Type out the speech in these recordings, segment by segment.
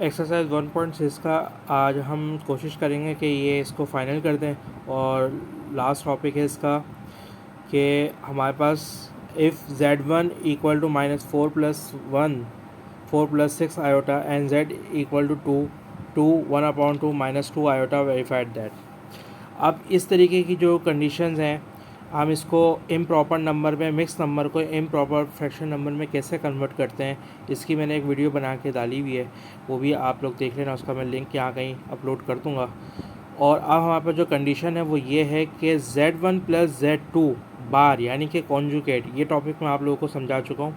Exercise 1.6 का आज हम कोशिश करेंगे कि ये इसको फाइनल कर दें। और लास्ट टॉपिक है इसका कि हमारे पास if z1 equal to -4 + 1 4 + 6 iota and z equal to 2 1/2 -2 iota verified that. अब इस तरीके की जो कंडीशंस हैं हम इसको इम्प्रॉपर नंबर में, मिक्स नंबर को इम्प्रॉपर फ्रैक्शन नंबर में कैसे कन्वर्ट करते हैं, इसकी मैंने एक वीडियो बना के डाली हुई है, वो भी आप लोग देख लेना। उसका मैं लिंक यहाँ कहीं अपलोड कर दूँगा। और अब हमारे पास जो कंडीशन है वो ये है कि z1 + z2 बार यानी कि कॉन्जुगेट, ये टॉपिक मैं आप लोगों को समझा चुका हूँ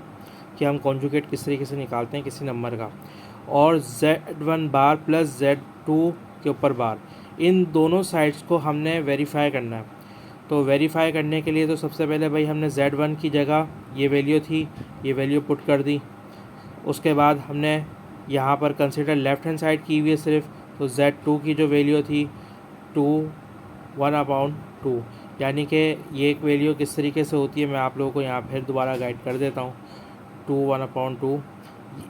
कि हम कॉन्जुगेट किस तरीके से निकालते हैं किसी नंबर का। और z1 बार + z2 के ऊपर बार, इन दोनों साइड्स को हमने वेरीफाई करना है। तो वेरीफाई करने के लिए तो सबसे पहले भाई हमने z1 की जगह ये वैल्यू थी, ये वैल्यू पुट कर दी। उसके बाद हमने यहाँ पर कंसिडर लेफ़्ट हैंड साइड की हुई है सिर्फ, तो z2 की जो वैल्यू थी 2 1/2, यानी कि ये एक वैल्यू किस तरीके से होती है मैं आप लोगों को यहाँ फिर दोबारा गाइड कर देता हूँ। 2 1/2,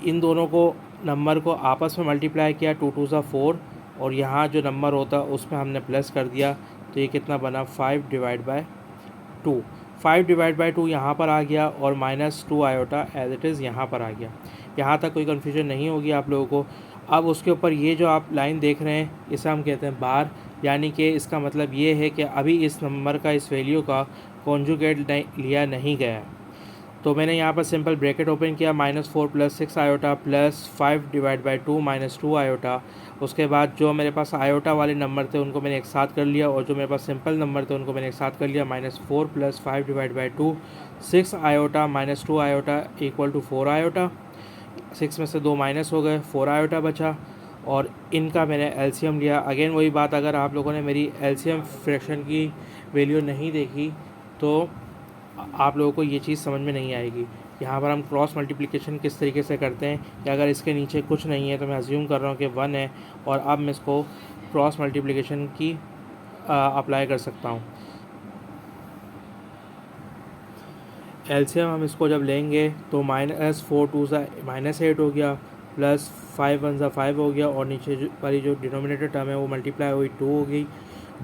इन दोनों को नंबर को आपस में मल्टीप्लाई किया, 2 2 सा 4, और यहाँ जो नंबर होता उसमें हमने प्लस कर दिया, तो ये कितना बना 5/2। 5/2 यहाँ पर आ गया और -2 आयोटा एज इट इज़ यहाँ पर आ गया। यहाँ तक कोई कन्फ्यूजन नहीं होगी आप लोगों को। अब उसके ऊपर ये जो आप लाइन देख रहे हैं इसे हम कहते हैं बार, यानी कि इसका मतलब ये है कि अभी इस नंबर का, इस वैल्यू का कॉन्जुगेट लिया नहीं गया है। तो मैंने यहाँ पर सिंपल ब्रैकेट ओपन किया, -4 + 6 आयोटा + 5/2 -2 आयोटा। उसके बाद जो मेरे पास आयोटा वाले नंबर थे उनको मैंने एक साथ कर लिया, और जो मेरे पास सिंपल नंबर थे उनको मैंने एक साथ कर लिया। -4 + 5/2 6 iota -2 iota equal to 4 iota. 6 में से 2 माइनस हो गए, 4 आयोटा बचा, और इनका मैंने एलसीएम लिया। अगेन वही बात, अगर आप लोगों ने मेरी एलसीएम फ्रैक्शन की वैल्यू नहीं देखी तो आप लोगों को ये चीज़ समझ में नहीं आएगी। यहाँ पर हम क्रॉस मल्टीप्लिकेशन किस तरीके से करते हैं कि अगर इसके नीचे कुछ नहीं है तो मैं अज्यूम कर रहा हूँ कि 1 है, और अब मैं इसको क्रॉस मल्टीप्लिकेशन की अप्लाई कर सकता हूँ। एलसीएम हम इसको जब लेंगे तो -4 2 सा -8 हो गया, +5 1 सा 5 हो गया, और नीचे वाली जो डिनोमिनेटर टर्म है वो मल्टीप्लाई हुई 2 हो गई,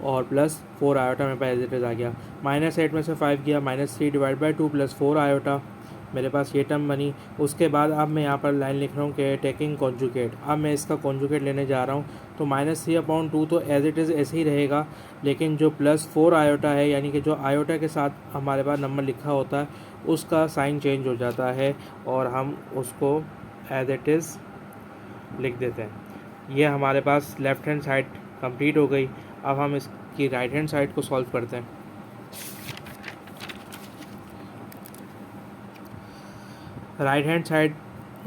और +4 आयोटा मेरे पास एज इट इज़ आ गया। -8 में से 5 गया, -3/2 + 4 आयोटा, मेरे पास ये टर्म बनी। उसके बाद अब मैं यहाँ पर लाइन लिख रहा हूँ कि टेकिंग कॉन्जुगेट, अब मैं इसका कॉन्जुगेट लेने जा रहा हूँ। तो -3/2 तो एज इट इज़ ऐसे ही रहेगा, लेकिन जो +4 आयोटा है, यानी कि जो आयोटा के साथ हमारे पास नंबर लिखा होता है उसका साइन चेंज हो जाता है, और हम उसको एज इट इज़ लिख देते हैं। ये हमारे पास लेफ़्ट हैंड साइड कंप्लीट हो गई। अब हम इसकी राइट हैंड साइड को सॉल्व करते हैं। राइट हैंड साइड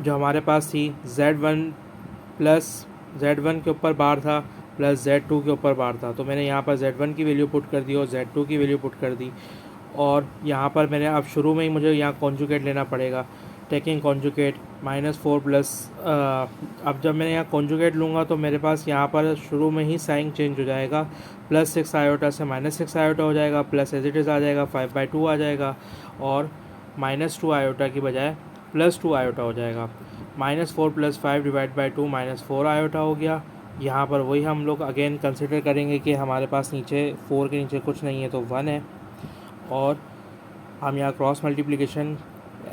जो हमारे पास थी, z1 के ऊपर बार था प्लस z2 के ऊपर बार था, तो मैंने यहाँ पर z1 की वैल्यू पुट कर दी और z2 की वैल्यू पुट कर दी। और यहाँ पर मैंने अब शुरू में ही मुझे यहाँ कॉन्जुगेट लेना पड़ेगा, टेकिंग कॉन्जुगेट -4 प्लस, अब जब मैंने यहाँ कॉन्जुगेट लूँगा तो मेरे पास यहाँ पर शुरू में ही साइन चेंज हो जाएगा, +6 आयोटा से -6 आयोटा हो जाएगा, प्लस एज इट इज़ आ जाएगा, 5/2 आ जाएगा, और -2 आयोटा की बजाय +2 आयोटा हो जाएगा। -4 + 5/2 -4 आयोटा हो गया। यहाँ पर वही हम लोग अगेन कंसिडर करेंगे कि हमारे पास नीचे 4 के नीचे कुछ नहीं है तो 1 है, और हम यहाँ क्रॉस मल्टीप्लिकेशन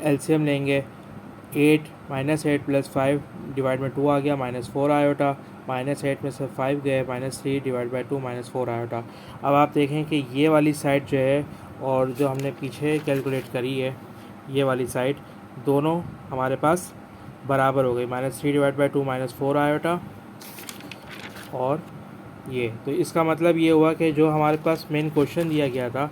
एलसीएम लेंगे। 8 + 5 / 2 आ गया, -4 आयोटा, -8 में से 5 गए, -3/2 -4 आयोटा। अब आप देखें कि ये वाली साइड जो है और जो हमने पीछे कैलकुलेट करी है ये वाली साइड, दोनों हमारे पास बराबर हो गई, -3/2 -4 आयोटा, और ये तो इसका मतलब ये हुआ कि जो हमारे पास मेन क्वेश्चन दिया गया था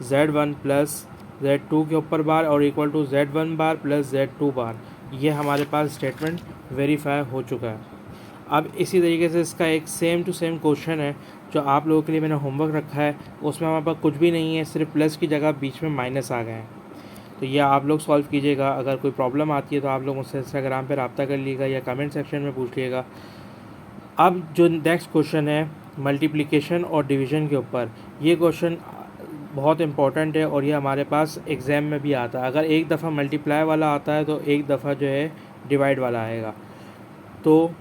z1 + z2 के ऊपर बार और equal to z1 bar + z2 बार, ये हमारे पास स्टेटमेंट वेरीफाई हो चुका है। अब इसी तरीके से इसका एक सेम टू सेम क्वेश्चन है जो आप लोगों के लिए मैंने होमवर्क रखा है, उसमें हमारे पास कुछ भी नहीं है, सिर्फ प्लस की जगह बीच में माइनस आ गए हैं। तो ये आप लोग सॉल्व कीजिएगा। अगर कोई प्रॉब्लम आती है तो आप लोग मुझसे इंस्टाग्राम पर रब्ता कर लीजिएगा या कमेंट सेक्शन में पूछ लीजिएगा। अब जो नेक्स्ट क्वेश्चन है मल्टीप्लिकेशन और डिवीज़न के ऊपर, ये क्वेश्चन बहुत इंपॉर्टेंट है और ये हमारे पास एग्ज़ाम में भी आता है। अगर एक दफ़ा मल्टीप्लाई वाला आता है तो एक दफ़ा जो है डिवाइड वाला आएगा। तो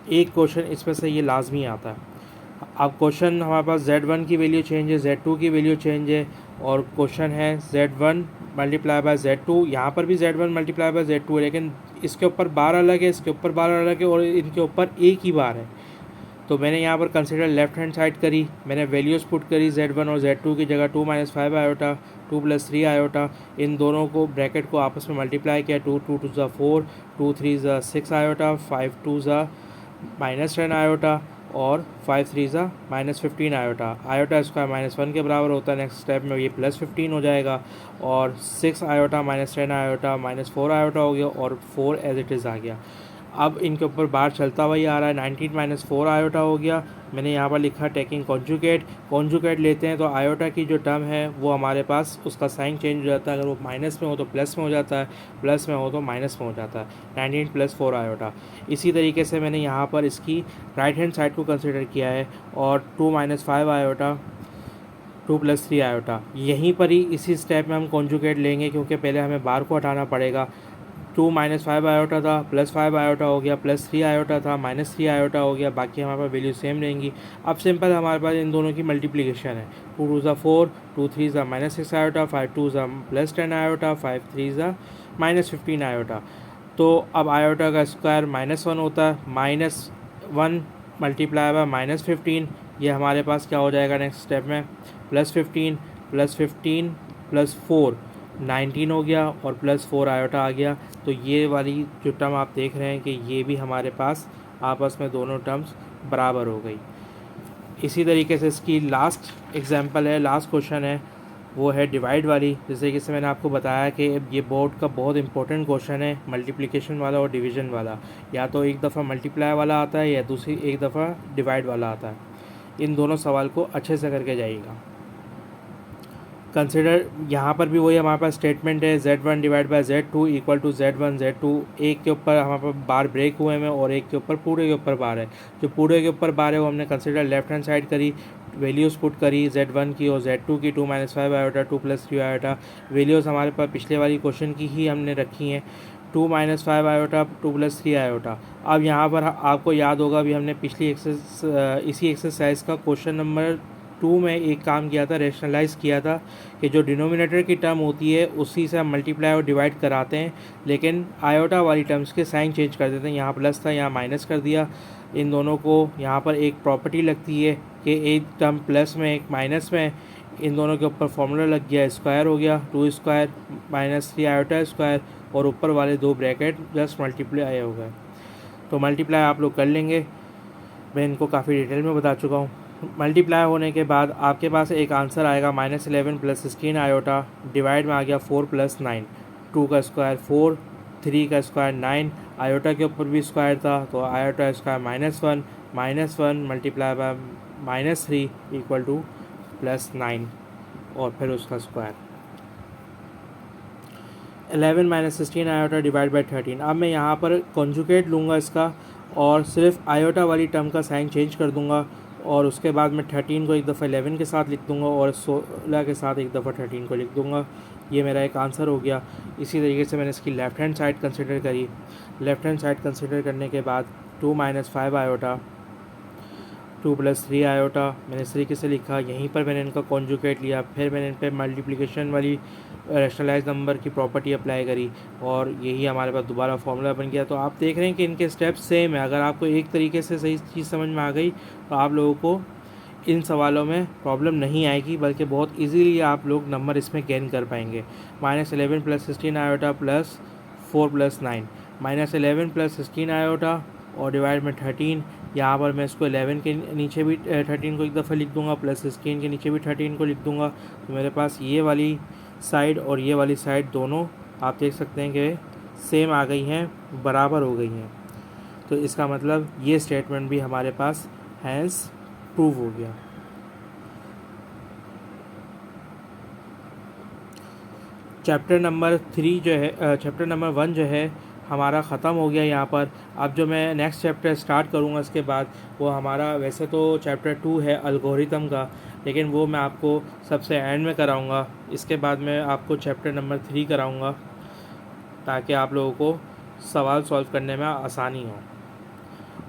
एक क्वेश्चन इसमें से ये लाजमी आता है। अब क्वेश्चन हमारे पास Z1 की वैल्यू चेंज है, Z2 की वैल्यू चेंज है, और क्वेश्चन है Z1 मल्टीप्लाई बाय Z2। यहाँ पर भी Z1 मल्टीप्लाई बाय Z2 है, लेकिन इसके ऊपर बार अलग है, इसके ऊपर बार अलग है, और इनके ऊपर एक ही बार है। तो मैंने यहाँ पर कंसिडर लेफ्ट हैंड साइड करी, मैंने वैल्यूज़ पुट करी Z1 और Z2 की जगह 2 - 5 आयोटा, 2 + 3 आयोटा। इन दोनों को ब्रैकेट को आपस में मल्टीप्लाई किया, 2 × 2 = 4, 2 × 3 = 6 आयोटा, 5 × 2 = -10 आयोटा, और 5 × 3 = -15 आयोटा। आयोटा स्क्वायर -1 के बराबर होता है। नेक्स्ट स्टेप में ये +15 हो जाएगा, और 6 आयोटा -10 आयोटा -4 आयोटा हो गया, और 4 एज इट इज़ आ गया। अब इनके ऊपर बार चलता हुआ ही आ रहा है। 19 - 4 आयोटा हो गया। मैंने यहाँ पर लिखा टेकिंग कॉन्जुगेट लेते हैं तो आयोटा की जो टर्म है वो हमारे पास उसका साइन चेंज हो जाता है। अगर वो माइनस में हो तो प्लस में हो जाता है, प्लस में हो तो माइनस में हो जाता है। 19 + 4 आयोटा। इसी तरीके से मैंने यहाँ पर इसकी राइट हैंड साइड को कंसिडर किया है, और 2 - 5 आयोटा, 2 + 3 आयोटा। यहीं पर ही इसी स्टेप में हम कॉन्जुगेट लेंगे, क्योंकि पहले हमें बार को हटाना पड़ेगा। 2 - 5 आयोटा था, +5 आयोटा हो गया, +3 आयोटा था, -3 आयोटा हो गया। बाकी हमारे पास वैल्यू सेम रहेंगी। अब सिंपल हमारे पास इन दोनों की मल्टीप्लिकेशन है। 2 × 2 = 4, 2 × 3 = -6 आयोटा, 5 × 2 = +10 आयोटा, 5 × 3 = -15 आयोटा। तो अब आयोटा का स्क्वायर -1 होता है, -1 मल्टीप्लाई बाय -15। ये हमारे पास क्या हो जाएगा नेक्स्ट स्टेप में, +15 + 15 + 4 19 हो गया, और +4 आयोटा आ गया। तो ये वाली जो टर्म आप देख रहे हैं कि ये भी हमारे पास आपस में दोनों टर्म्स बराबर हो गई। इसी तरीके से इसकी लास्ट एग्जांपल है, लास्ट क्वेश्चन है, वो है डिवाइड वाली। जैसे कि मैंने आपको बताया कि ये बोर्ड का बहुत इंपॉर्टेंट क्वेश्चन है, मल्टीप्लिकेशन वाला और डिवीज़न वाला। या तो एक दफ़ा मल्टीप्लाई वाला आता है, या दूसरी एक दफ़ा डिवाइड वाला आता है। इन दोनों सवाल को अच्छे से करके जाइएगा। कंसिडर यहाँ पर भी वही हमारे पास स्टेटमेंट है, Z1 / Z2 = Z1 Z2। एक के ऊपर हमारे पास बार ब्रेक हुए हैं, और एक के ऊपर पूरे के ऊपर बार है। जो पूरे के ऊपर बार है वो हमने कंसिडर लेफ्ट हैंड साइड करी, वैल्यूज़ पुट करी Z1 की और Z2 की, 2 - 5 आयोटा, 2 + 3 आयोटा। वैल्यूज़ हमारे पास पिछले वाली क्वेश्चन की ही हमने रखी हैं, 2 - 5 आयोटा, 2 + 3 आयोटा। अब यहाँ पर आपको याद होगा भी हमने पिछली इसी एक्सरसाइज का क्वेश्चन नंबर 2 में एक काम किया था, रैशनलाइज़ किया था कि जो डिनोमिनेटर की टर्म होती है उसी से हम मल्टीप्लाई और डिवाइड कराते हैं, लेकिन आयोटा वाली टर्म्स के साइन चेंज कर देते हैं। यहाँ प्लस था, यहाँ माइनस कर दिया। इन दोनों को यहाँ पर एक प्रॉपर्टी लगती है कि एक टर्म प्लस में एक माइनस में, इन दोनों के ऊपर फॉर्मूला लग गया, स्क्वायर हो गया, 2 स्क्वायर -3 आयोटा स्क्वायर, और ऊपर वाले दो ब्रैकेट जस्ट मल्टीप्लाई हो गए। तो मल्टीप्लाई आप लोग कर लेंगे, मैं इनको काफ़ी डिटेल में बता चुका हूँ। मल्टीप्लाई होने के बाद आपके पास एक आंसर आएगा -11 + 16 आयोटा, डिवाइड में आ गया 4 + 9, 2 का स्क्वायर 4, 3 का स्क्वायर 9, आयोटा के ऊपर भी स्क्वायर था तो आयोटा स्क्वायर -1 मल्टीप्लाई बाय -3 = +9, और फिर उसका स्क्वायर। 11 - 16 iota divide by 13। अब मैं यहाँ पर कॉन्जुगेट लूँगा इसका, और सिर्फ आयोटा वाली टर्म का साइन चेंज कर दूँगा, और उसके बाद मैं 13 को एक दफ़ा 11 के साथ लिख दूँगा, और 16 के साथ एक दफ़ा 13 को लिख दूँगा। ये मेरा एक आंसर हो गया। इसी तरीके से मैंने इसकी लेफ़्ट हैंड साइड कंसिडर करी। लेफ़्ट हैंड साइड कंसिडर करने के बाद 2 - 5 आयोटा, 2 + 3 आयोटा मैंने इस तरीके से लिखा। यहीं पर मैंने इनका कॉन्जुगेट लिया, फिर मैंने इन पर मल्टीप्लिकेशन वाली रैशनलाइज नंबर की प्रॉपर्टी अप्लाई करी, और यही हमारे पास दोबारा फॉर्मूला बन गया। तो आप देख रहे हैं कि इनके स्टेप्स सेम है। अगर आपको एक तरीके से सही चीज़ समझ में आ गई तो आप लोगों को इन सवालों में प्रॉब्लम नहीं आएगी, बल्कि बहुत इजीली आप लोग नंबर इसमें गेन कर पाएंगे। -11 + 16 आयोटा + 4 + 9, -11 + 16 आयोटा और डिवाइड में 13। यहाँ पर मैं इसको 11 के नीचे भी 13 को एक दफ़ा लिख दूँगा, प्लस 16 के नीचे भी 13 को लिख दूँगा। तो मेरे पास ये वाली साइड और ये वाली साइड दोनों आप देख सकते हैं कि सेम आ गई हैं, बराबर हो गई हैं। तो इसका मतलब ये स्टेटमेंट भी हमारे पास हैंस प्रूव हो गया। चैप्टर नंबर 1 जो है हमारा ख़त्म हो गया यहाँ पर। अब जो मैं नेक्स्ट चैप्टर स्टार्ट करूँगा इसके बाद, वो हमारा वैसे तो चैप्टर 2 है अलगोरिथम का, लेकिन वो मैं आपको सबसे एंड में कराऊँगा। इसके बाद मैं आपको चैप्टर नंबर 3 कराऊँगा, ताकि आप लोगों को सवाल सॉल्व करने में आसानी हो।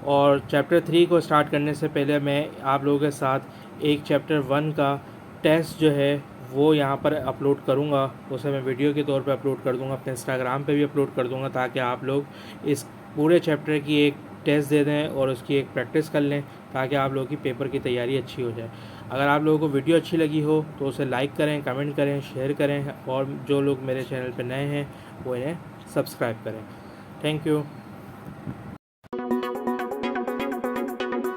और चैप्टर 3 को स्टार्ट करने से पहले मैं आप लोगों के साथ एक चैप्टर 1 का टेस्ट जो है वो यहाँ पर अपलोड करूँगा। उसे मैं वीडियो के तौर पे अपलोड कर दूँगा, अपने इंस्टाग्राम पे भी अपलोड कर दूँगा, ताकि आप लोग इस पूरे चैप्टर की एक टेस्ट दे दें और उसकी एक प्रैक्टिस कर लें, ताकि आप लोगों की पेपर की तैयारी अच्छी हो जाए। अगर आप लोगों को वीडियो अच्छी लगी हो तो उसे लाइक करें, कमेंट करें, शेयर करें, और जो लोग मेरे चैनल पर नए हैं वो इन्हें सब्सक्राइब करें। Thank you.